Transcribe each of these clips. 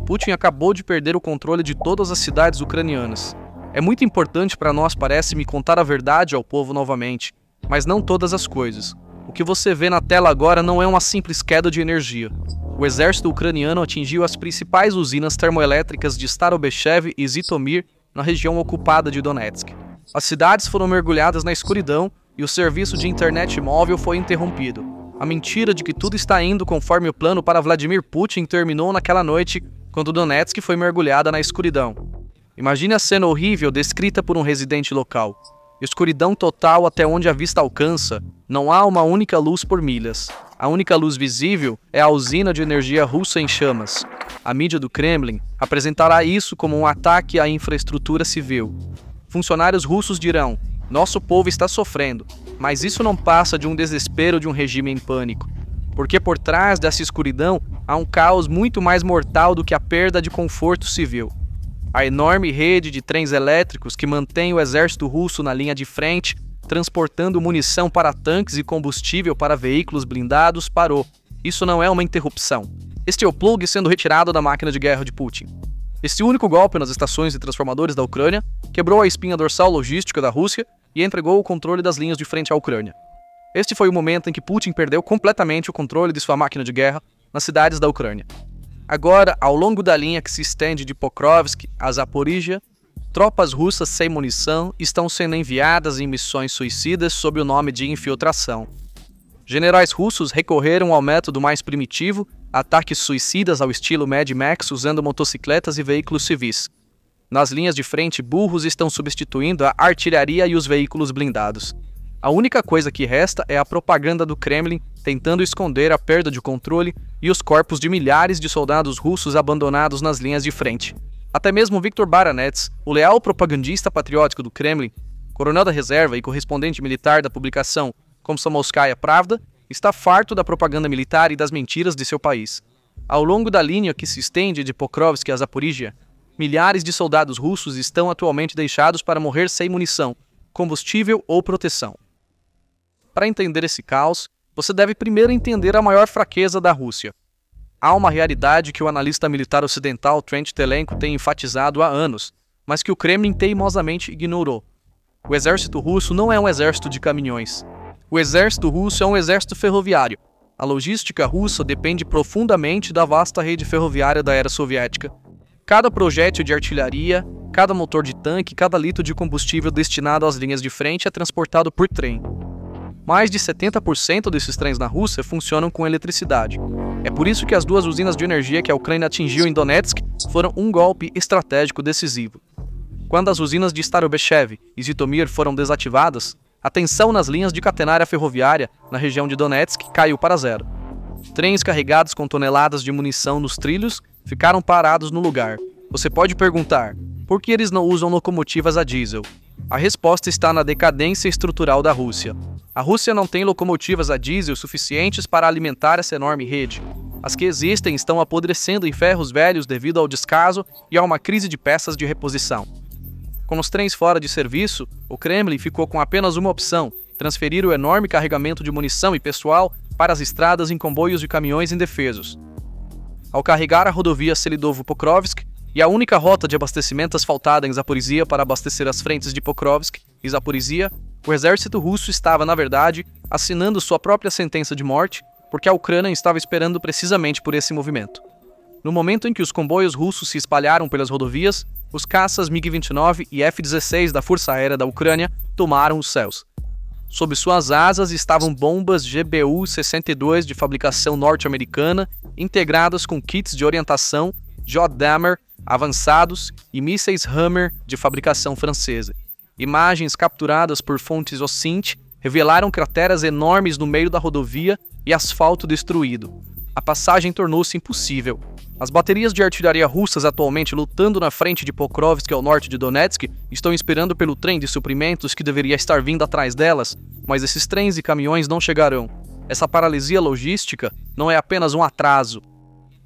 Putin acabou de perder o controle de todas as cidades ucranianas. É muito importante para nós, parece-me, contar a verdade ao povo novamente, mas não todas as coisas. O que você vê na tela agora não é uma simples queda de energia. O exército ucraniano atingiu as principais usinas termoelétricas de Starobechev e Zitomir, na região ocupada de Donetsk. As cidades foram mergulhadas na escuridão e o serviço de internet móvel foi interrompido. A mentira de que tudo está indo conforme o plano para Vladimir Putin terminou naquela noite, quando Donetsk foi mergulhada na escuridão. Imagine a cena horrível descrita por um residente local. Escuridão total até onde a vista alcança, não há uma única luz por milhas. A única luz visível é a usina de energia russa em chamas. A mídia do Kremlin apresentará isso como um ataque à infraestrutura civil. Funcionários russos dirão: nosso povo está sofrendo, mas isso não passa de um desespero de um regime em pânico. Porque por trás dessa escuridão há um caos muito mais mortal do que a perda de conforto civil. A enorme rede de trens elétricos que mantém o exército russo na linha de frente, transportando munição para tanques e combustível para veículos blindados, parou. Isso não é uma interrupção. Este é o plug sendo retirado da máquina de guerra de Putin. Este único golpe nas estações e transformadores da Ucrânia quebrou a espinha dorsal logística da Rússia e entregou o controle das linhas de frente à Ucrânia. Este foi o momento em que Putin perdeu completamente o controle de sua máquina de guerra nas cidades da Ucrânia. Agora, ao longo da linha que se estende de Pokrovsk a Zaporizhia, tropas russas sem munição estão sendo enviadas em missões suicidas sob o nome de infiltração. Generais russos recorreram ao método mais primitivo, ataques suicidas ao estilo Mad Max usando motocicletas e veículos civis. Nas linhas de frente, burros estão substituindo a artilharia e os veículos blindados. A única coisa que resta é a propaganda do Kremlin tentando esconder a perda de controle e os corpos de milhares de soldados russos abandonados nas linhas de frente. Até mesmo Viktor Baranets, o leal propagandista patriótico do Kremlin, coronel da reserva e correspondente militar da publicação Komsomolskaya Pravda, está farto da propaganda militar e das mentiras de seu país. Ao longo da linha que se estende de Pokrovsk a Zaporizhia, milhares de soldados russos estão atualmente deixados para morrer sem munição, combustível ou proteção. Para entender esse caos, você deve primeiro entender a maior fraqueza da Rússia. Há uma realidade que o analista militar ocidental Trent Telenko tem enfatizado há anos, mas que o Kremlin teimosamente ignorou. O exército russo não é um exército de caminhões. O exército russo é um exército ferroviário. A logística russa depende profundamente da vasta rede ferroviária da era soviética. Cada projétil de artilharia, cada motor de tanque, cada litro de combustível destinado às linhas de frente é transportado por trem. Mais de 70% desses trens na Rússia funcionam com eletricidade. É por isso que as duas usinas de energia que a Ucrânia atingiu em Donetsk foram um golpe estratégico decisivo. Quando as usinas de Starobechev e Zitomir foram desativadas, a tensão nas linhas de catenária ferroviária na região de Donetsk caiu para zero. Trens carregados com toneladas de munição nos trilhos ficaram parados no lugar. Você pode perguntar, por que eles não usam locomotivas a diesel? A resposta está na decadência estrutural da Rússia. A Rússia não tem locomotivas a diesel suficientes para alimentar essa enorme rede. As que existem estão apodrecendo em ferros velhos devido ao descaso e a uma crise de peças de reposição. Com os trens fora de serviço, o Kremlin ficou com apenas uma opção: transferir o enorme carregamento de munição e pessoal para as estradas em comboios de caminhões indefesos. Ao carregar a rodovia Selidovo-Pokrovsk e a única rota de abastecimento asfaltada em Zaporizhia para abastecer as frentes de Pokrovsk e Zaporizhia, o exército russo estava, na verdade, assinando sua própria sentença de morte, porque a Ucrânia estava esperando precisamente por esse movimento. No momento em que os comboios russos se espalharam pelas rodovias, os caças MiG-29 e F-16 da Força Aérea da Ucrânia tomaram os céus. Sob suas asas estavam bombas GBU-62 de fabricação norte-americana, integradas com kits de orientação Jodhammer avançados e mísseis Hammer de fabricação francesa. Imagens capturadas por fontes OSINT revelaram crateras enormes no meio da rodovia e asfalto destruído. A passagem tornou-se impossível. As baterias de artilharia russas atualmente lutando na frente de Pokrovsk ao norte de Donetsk estão esperando pelo trem de suprimentos que deveria estar vindo atrás delas, mas esses trens e caminhões não chegarão. Essa paralisia logística não é apenas um atraso.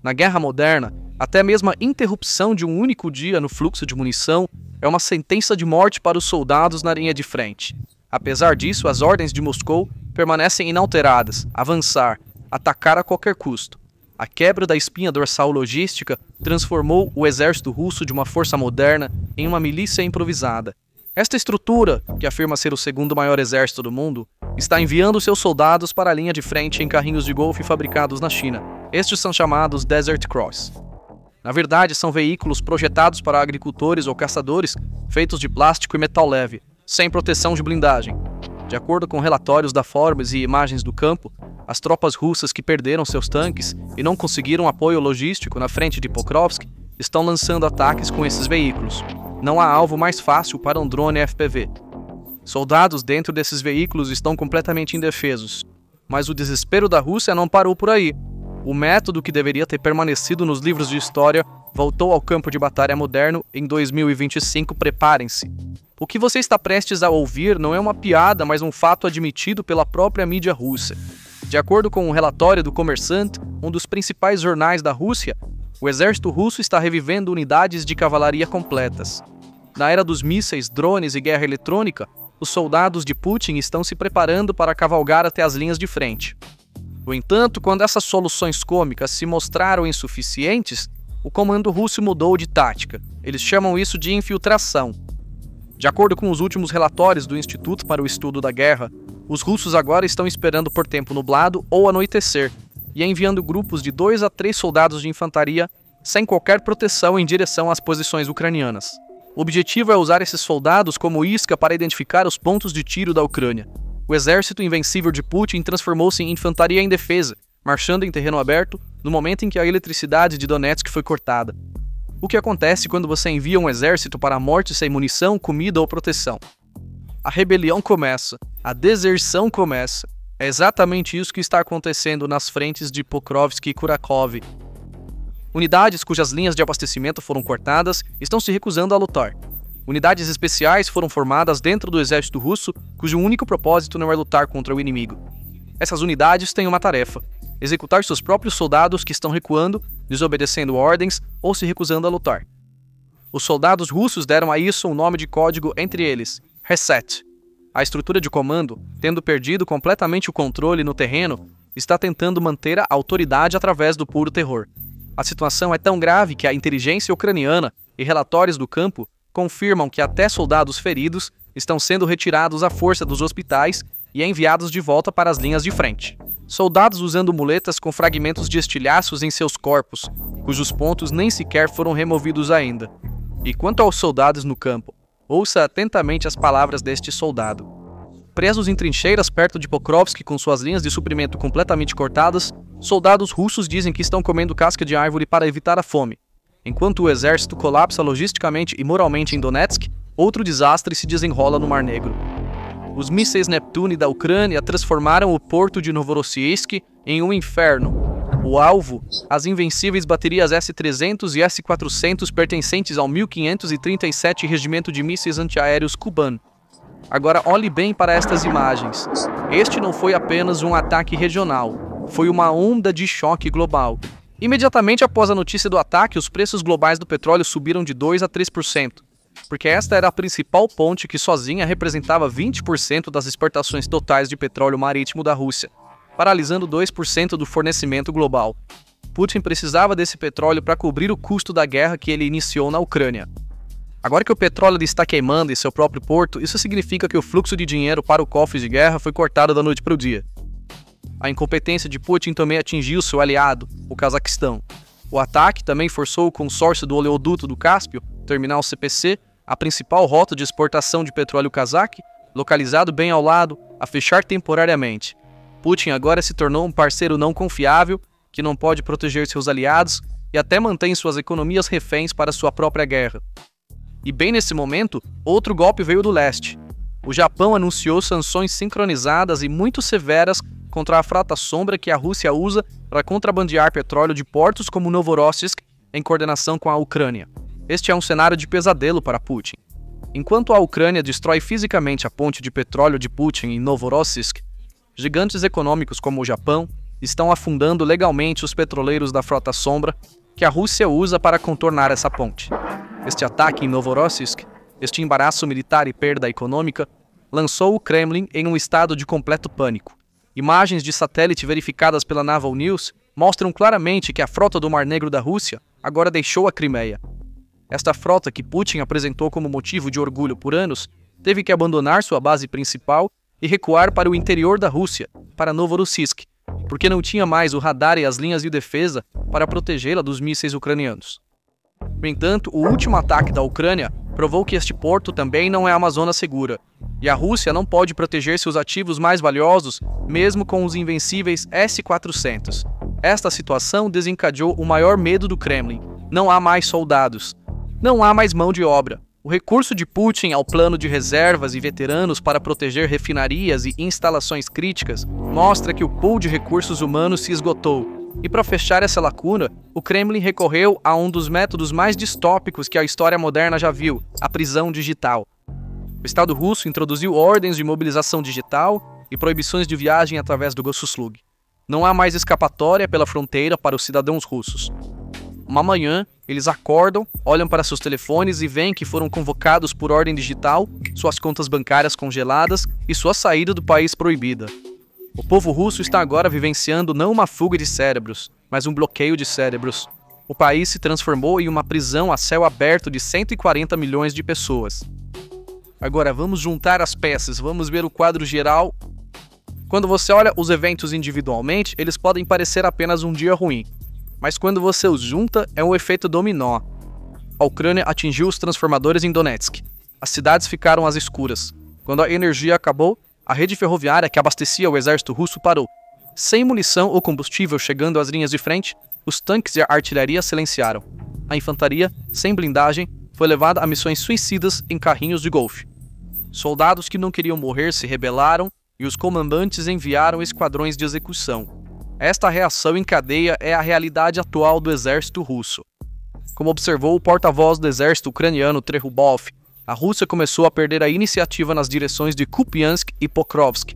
Na guerra moderna, até mesmo a interrupção de um único dia no fluxo de munição é uma sentença de morte para os soldados na linha de frente. Apesar disso, as ordens de Moscou permanecem inalteradas: avançar, atacar a qualquer custo. A quebra da espinha dorsal logística transformou o exército russo de uma força moderna em uma milícia improvisada. Esta estrutura, que afirma ser o segundo maior exército do mundo, está enviando seus soldados para a linha de frente em carrinhos de golfe fabricados na China. Estes são chamados Desert Cross. Na verdade, são veículos projetados para agricultores ou caçadores, feitos de plástico e metal leve, sem proteção de blindagem. De acordo com relatórios da Forbes e imagens do campo, as tropas russas que perderam seus tanques e não conseguiram apoio logístico na frente de Pokrovsk estão lançando ataques com esses veículos. Não há alvo mais fácil para um drone FPV. Soldados dentro desses veículos estão completamente indefesos. Mas o desespero da Rússia não parou por aí. O método que deveria ter permanecido nos livros de história voltou ao campo de batalha moderno em 2025. Preparem-se. O que você está prestes a ouvir não é uma piada, mas um fato admitido pela própria mídia russa. De acordo com um relatório do Kommersant, um dos principais jornais da Rússia, o exército russo está revivendo unidades de cavalaria completas. Na era dos mísseis, drones e guerra eletrônica, os soldados de Putin estão se preparando para cavalgar até as linhas de frente. No entanto, quando essas soluções cômicas se mostraram insuficientes, o comando russo mudou de tática. Eles chamam isso de infiltração. De acordo com os últimos relatórios do Instituto para o Estudo da Guerra, os russos agora estão esperando por tempo nublado ou anoitecer, e enviando grupos de 2 a 3 soldados de infantaria sem qualquer proteção em direção às posições ucranianas. O objetivo é usar esses soldados como isca para identificar os pontos de tiro da Ucrânia. O exército invencível de Putin transformou-se em infantaria indefesa, marchando em terreno aberto no momento em que a eletricidade de Donetsk foi cortada. O que acontece quando você envia um exército para a morte sem munição, comida ou proteção? A rebelião começa, a deserção começa. É exatamente isso que está acontecendo nas frentes de Pokrovsk e Kurakhove. Unidades cujas linhas de abastecimento foram cortadas estão se recusando a lutar. Unidades especiais foram formadas dentro do exército russo, cujo único propósito não é lutar contra o inimigo. Essas unidades têm uma tarefa: executar seus próprios soldados que estão recuando, desobedecendo ordens ou se recusando a lutar. Os soldados russos deram a isso um nome de código entre eles: Reset. A estrutura de comando, tendo perdido completamente o controle no terreno, está tentando manter a autoridade através do puro terror. A situação é tão grave que a inteligência ucraniana e relatórios do campo confirmam que até soldados feridos estão sendo retirados à força dos hospitais e enviados de volta para as linhas de frente. Soldados usando muletas com fragmentos de estilhaços em seus corpos, cujos pontos nem sequer foram removidos ainda. E quanto aos soldados no campo, ouça atentamente as palavras deste soldado. Presos em trincheiras perto de Pokrovsk com suas linhas de suprimento completamente cortadas, soldados russos dizem que estão comendo casca de árvore para evitar a fome. Enquanto o exército colapsa logisticamente e moralmente em Donetsk, outro desastre se desenrola no Mar Negro. Os mísseis Neptune da Ucrânia transformaram o porto de Novorossiysk em um inferno. O alvo, as invencíveis baterias S-300 e S-400 pertencentes ao 1537 Regimento de Mísseis Antiaéreos Kuban. Agora olhe bem para estas imagens. Este não foi apenas um ataque regional, foi uma onda de choque global. Imediatamente após a notícia do ataque, os preços globais do petróleo subiram de 2 a 3%, porque esta era a principal ponte que sozinha representava 20% das exportações totais de petróleo marítimo da Rússia, paralisando 2% do fornecimento global. Putin precisava desse petróleo para cobrir o custo da guerra que ele iniciou na Ucrânia. Agora que o petróleo está queimando em seu próprio porto, isso significa que o fluxo de dinheiro para o cofre de guerra foi cortado da noite para o dia. A incompetência de Putin também atingiu seu aliado, o Cazaquistão. O ataque também forçou o consórcio do oleoduto do Cáspio, terminal CPC, a principal rota de exportação de petróleo cazaque, localizado bem ao lado, a fechar temporariamente. Putin agora se tornou um parceiro não confiável, que não pode proteger seus aliados e até mantém suas economias reféns para sua própria guerra. E bem nesse momento, outro golpe veio do leste. O Japão anunciou sanções sincronizadas e muito severas contra a frota sombra que a Rússia usa para contrabandear petróleo de portos como Novorossiysk, em coordenação com a Ucrânia. Este é um cenário de pesadelo para Putin. Enquanto a Ucrânia destrói fisicamente a ponte de petróleo de Putin em Novorossiysk, gigantes econômicos como o Japão estão afundando legalmente os petroleiros da frota sombra que a Rússia usa para contornar essa ponte. Este ataque em Novorossiysk, este embaraço militar e perda econômica, lançou o Kremlin em um estado de completo pânico. Imagens de satélite verificadas pela Naval News mostram claramente que a frota do Mar Negro da Rússia agora deixou a Crimeia. Esta frota, que Putin apresentou como motivo de orgulho por anos, teve que abandonar sua base principal e recuar para o interior da Rússia, para Novorossiysk, porque não tinha mais o radar e as linhas de defesa para protegê-la dos mísseis ucranianos. No entanto, o último ataque da Ucrânia provou que este porto também não é uma zona segura, e a Rússia não pode proteger seus ativos mais valiosos, mesmo com os invencíveis S-400. Esta situação desencadeou o maior medo do Kremlin. Não há mais soldados. Não há mais mão de obra. O recurso de Putin ao plano de reservas e veteranos para proteger refinarias e instalações críticas mostra que o pool de recursos humanos se esgotou. E para fechar essa lacuna, o Kremlin recorreu a um dos métodos mais distópicos que a história moderna já viu, a prisão digital. O Estado russo introduziu ordens de mobilização digital e proibições de viagem através do Gosslug. Não há mais escapatória pela fronteira para os cidadãos russos. Uma manhã, eles acordam, olham para seus telefones e veem que foram convocados por ordem digital, suas contas bancárias congeladas e sua saída do país proibida. O povo russo está agora vivenciando não uma fuga de cérebros, mas um bloqueio de cérebros. O país se transformou em uma prisão a céu aberto de 140 milhões de pessoas. Agora vamos juntar as peças, vamos ver o quadro geral. Quando você olha os eventos individualmente, eles podem parecer apenas um dia ruim. Mas quando você os junta, é um efeito dominó. A Ucrânia atingiu os transformadores em Donetsk. As cidades ficaram às escuras. Quando a energia acabou, a rede ferroviária que abastecia o exército russo parou. Sem munição ou combustível chegando às linhas de frente, os tanques e a artilharia silenciaram. A infantaria, sem blindagem, foi levada a missões suicidas em carrinhos de golfe. Soldados que não queriam morrer se rebelaram e os comandantes enviaram esquadrões de execução. Esta reação em cadeia é a realidade atual do exército russo. Como observou o porta-voz do exército ucraniano Trehubov, a Rússia começou a perder a iniciativa nas direções de Kupiansk e Pokrovsk.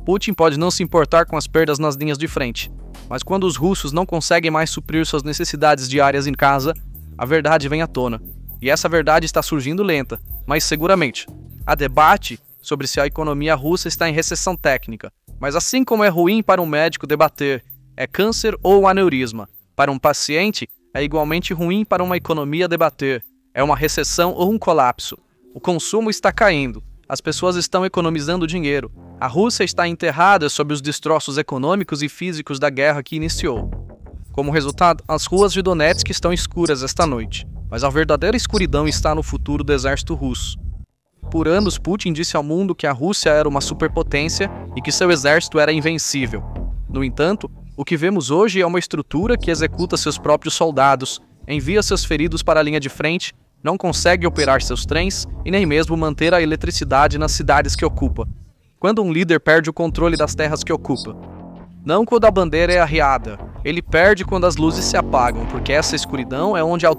Putin pode não se importar com as perdas nas linhas de frente, mas quando os russos não conseguem mais suprir suas necessidades diárias em casa, a verdade vem à tona. E essa verdade está surgindo lenta, mas seguramente. Há debate sobre se a economia russa está em recessão técnica, mas assim como é ruim para um médico debater é câncer ou aneurisma, para um paciente é igualmente ruim para uma economia debater é uma recessão ou um colapso. O consumo está caindo, as pessoas estão economizando dinheiro, a Rússia está enterrada sob os destroços econômicos e físicos da guerra que iniciou. Como resultado, as ruas de Donetsk estão escuras esta noite, mas a verdadeira escuridão está no futuro do exército russo. Por anos, Putin disse ao mundo que a Rússia era uma superpotência e que seu exército era invencível. No entanto, o que vemos hoje é uma estrutura que executa seus próprios soldados, envia seus feridos para a linha de frente, não consegue operar seus trens e nem mesmo manter a eletricidade nas cidades que ocupa. Quando um líder perde o controle das terras que ocupa. Não quando a bandeira é arriada, ele perde quando as luzes se apagam, porque essa escuridão é onde a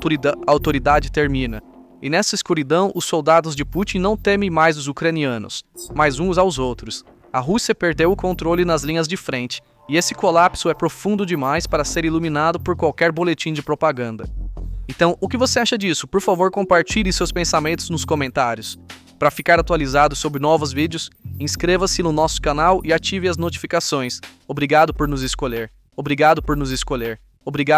autoridade termina. E nessa escuridão, os soldados de Putin não temem mais os ucranianos, mas uns aos outros. A Rússia perdeu o controle nas linhas de frente, e esse colapso é profundo demais para ser iluminado por qualquer boletim de propaganda. Então, o que você acha disso? Por favor, compartilhe seus pensamentos nos comentários. Para ficar atualizado sobre novos vídeos, inscreva-se no nosso canal e ative as notificações. Obrigado por nos escolher. Obrigado por nos escolher. Obrigado.